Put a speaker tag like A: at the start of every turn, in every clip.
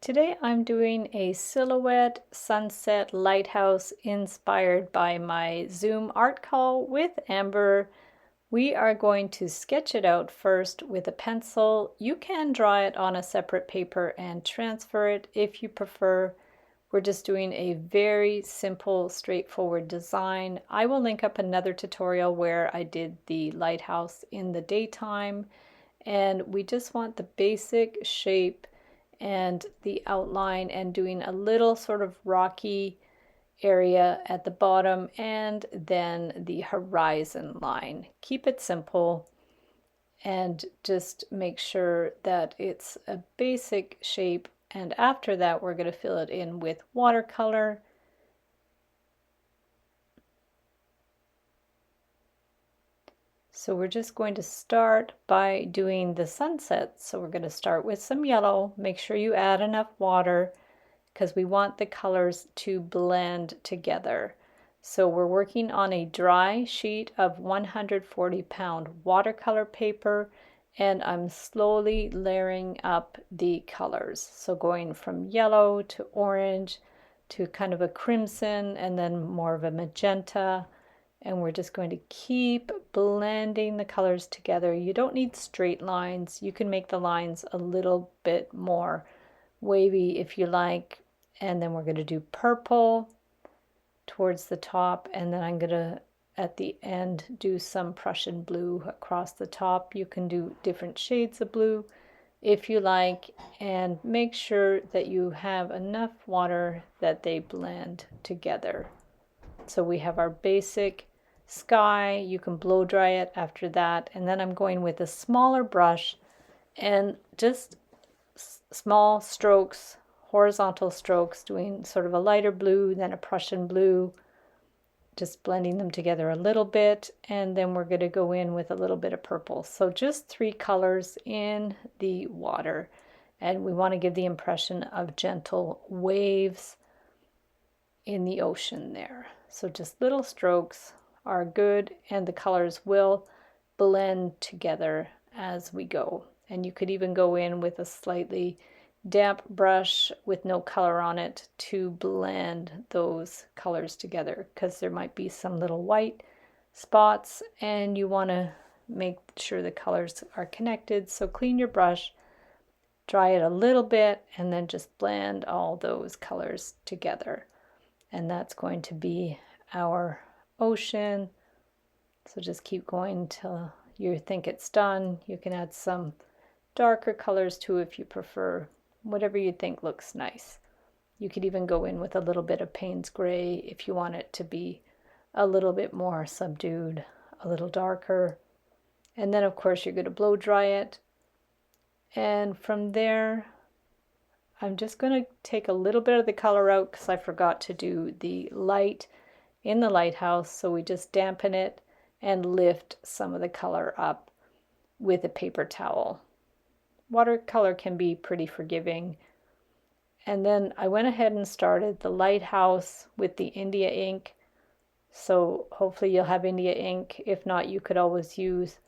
A: Today I'm doing a silhouette sunset lighthouse inspired by my Zoom art call with Amber. We are going to sketch it out first with a pencil. You can draw it on a separate paper and transfer it if you prefer. We're just doing a very simple, straightforward design. I will link up another tutorial where I did the lighthouse in the daytime, and we just want the basic shape and the outline and doing a little sort of rocky area at the bottom and then the horizon line. Keep it simple and just make sure that it's a basic shape, and after that we're going to fill it in with watercolor. So we're just going to start by doing the sunset. So we're going to start with some yellow. Make sure you add enough water because we want the colors to blend together. So we're working on a dry sheet of 140-pound watercolor paper, and I'm slowly layering up the colors. So going from yellow to orange to kind of a crimson and then more of a magenta. And we're just going to keep blending the colors together. You don't need straight lines. You can make the lines a little bit more wavy if you like. And then we're going to do purple towards the top, and then I'm going to at the end do some Prussian blue across the top. You can do different shades of blue if you like, and make sure that you have enough water that they blend together. So we have our basic sky. You can blow dry it after that, and then I'm going with a smaller brush and just small strokes, horizontal strokes, doing sort of a lighter blue, then a Prussian blue, just blending them together a little bit, and then we're going to go in with a little bit of purple. So just 3 colors in the water, and we want to give the impression of gentle waves in the ocean there. So just little strokes are good, and the colors will blend together as we go. And you could even go in with a slightly damp brush with no color on it to blend those colors together, because there might be some little white spots and you want to make sure the colors are connected. So clean your brush, dry it a little bit, and then just blend all those colors together. And that's going to be our ocean. So just keep going till you think it's done. You can add some darker colors too if you prefer, whatever you think looks nice. You could even go in with a little bit of Payne's gray if you want it to be a little bit more subdued, a little darker. And then of course you're going to blow dry it. And from there, I'm just going to take a little bit of the color out because I forgot to do the light in the lighthouse. So we just dampen it and lift some of the color up with a paper towel. Watercolor can be pretty forgiving. And then I went ahead and started the lighthouse with the India ink. So hopefully you'll have India ink. If not, you could always use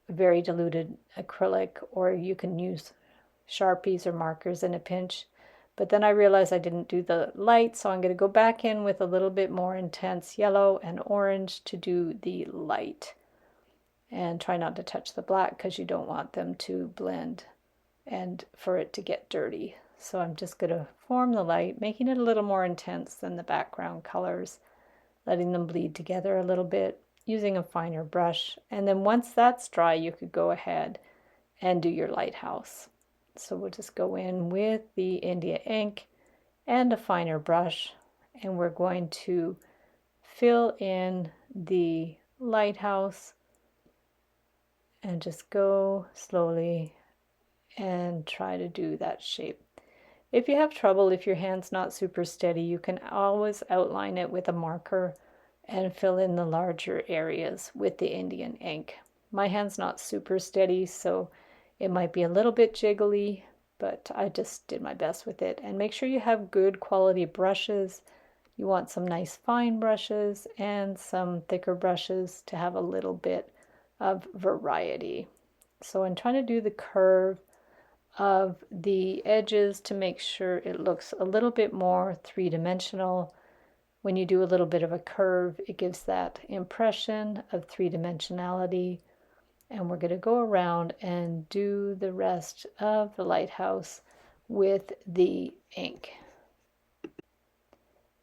A: very diluted acrylic, or you can use Sharpies or markers in a pinch. But then I realized I didn't do the light, so I'm going to go back in with a little bit more intense yellow and orange to do the light. And try not to touch the black because you don't want them to blend and for it to get dirty. So I'm just going to form the light, making it a little more intense than the background colors, letting them bleed together a little bit, using a finer brush. And then once that's dry, you could go ahead and do your lighthouse. So we'll just go in with the India ink and a finer brush, and we're going to fill in the lighthouse and just go slowly and try to do that shape. If you have trouble, if your hand's not super steady, you can always outline it with a marker and fill in the larger areas with the Indian ink. My hand's not super steady, so it might be a little bit jiggly, but I just did my best with it. And make sure you have good quality brushes. You want some nice fine brushes and some thicker brushes to have a little bit of variety. So I'm trying to do the curve of the edges to make sure it looks a little bit more three-dimensional. When you do a little bit of a curve, it gives that impression of three-dimensionality. And we're going to go around and do the rest of the lighthouse with the ink.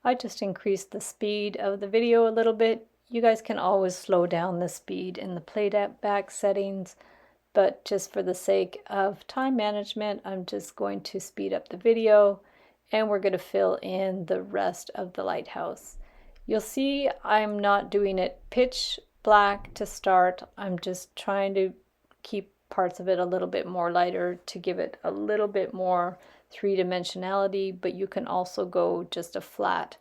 A: I just increased the speed of the video a little bit. You guys can always slow down the speed in the playback settings, but just for the sake of time management, I'm just going to speed up the video, and we're going to fill in the rest of the lighthouse. You'll see I'm not doing it pitch black to start. I'm just trying to keep parts of it a little bit more lighter to give it a little bit more three-dimensionality, but you can also go just a flat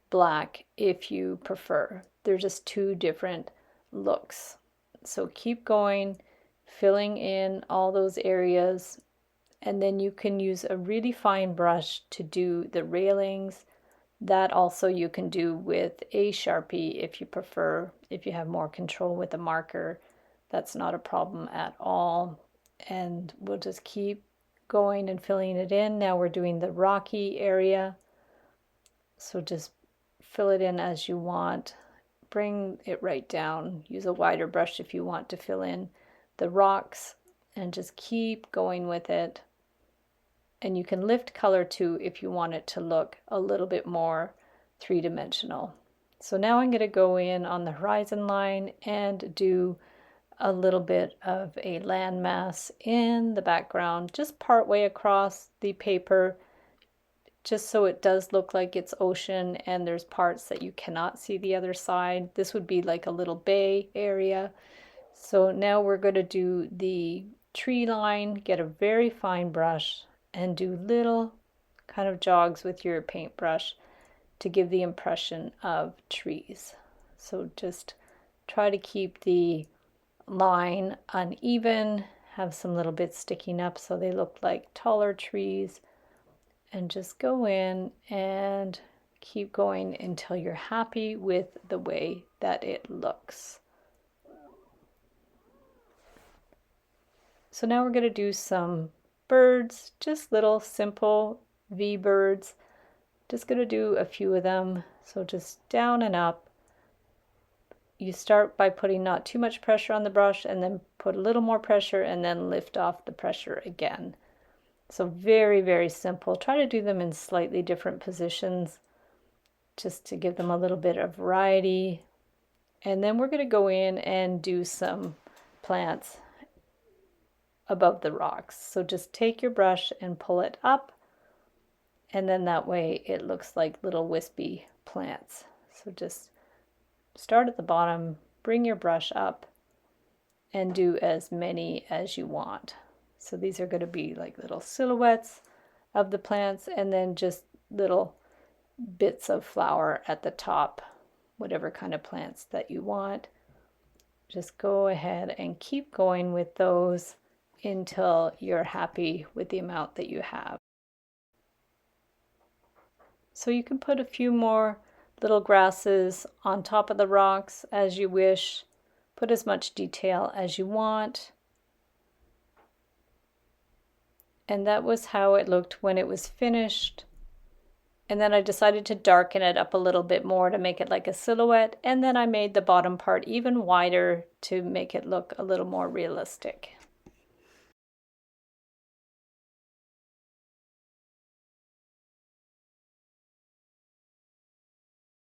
A: black if you prefer. They're just two different looks. So keep going, filling in all those areas, and then you can use a really fine brush to do the railings. That also you can do with a Sharpie if you prefer. If you have more control with a marker, that's not a problem at all. And we'll just keep going and filling it in. Now we're doing the rocky area. So just fill it in as you want. Bring it right down. Use a wider brush if you want to fill in the rocks, and just keep going with it. And you can lift color too if you want it to look a little bit more three-dimensional. So now I'm going to go in on the horizon line and do a little bit of a landmass in the background, just part way across the paper, just so it does look like it's ocean and there's parts that you cannot see the other side. This would be like a little bay area. So now we're going to do the tree line. Get a very fine brush and do little kind of jogs with your paintbrush to give the impression of trees. So just try to keep the line uneven, have some little bits sticking up so they look like taller trees, and just go in and keep going until you're happy with the way that it looks. So now we're going to do some birds, just little simple V birds. Just going to do a few of them. So just down and up. You start by putting not too much pressure on the brush, and then put a little more pressure, and then lift off the pressure again. So very, very simple. Try to do them in slightly different positions just to give them a little bit of variety. And then we're going to go in and do some plants above the rocks. So just take your brush and pull it up, and then that way it looks like little wispy plants. So just start at the bottom, bring your brush up, and do as many as you want. So these are going to be like little silhouettes of the plants, and then just little bits of flower at the top, whatever kind of plants that you want. Just go ahead and keep going with those until you're happy with the amount that you have. So you can put a few more little grasses on top of the rocks as you wish. Put as much detail as you want. And that was how it looked when it was finished. And then I decided to darken it up a little bit more to make it like a silhouette. And then I made the bottom part even wider to make it look a little more realistic.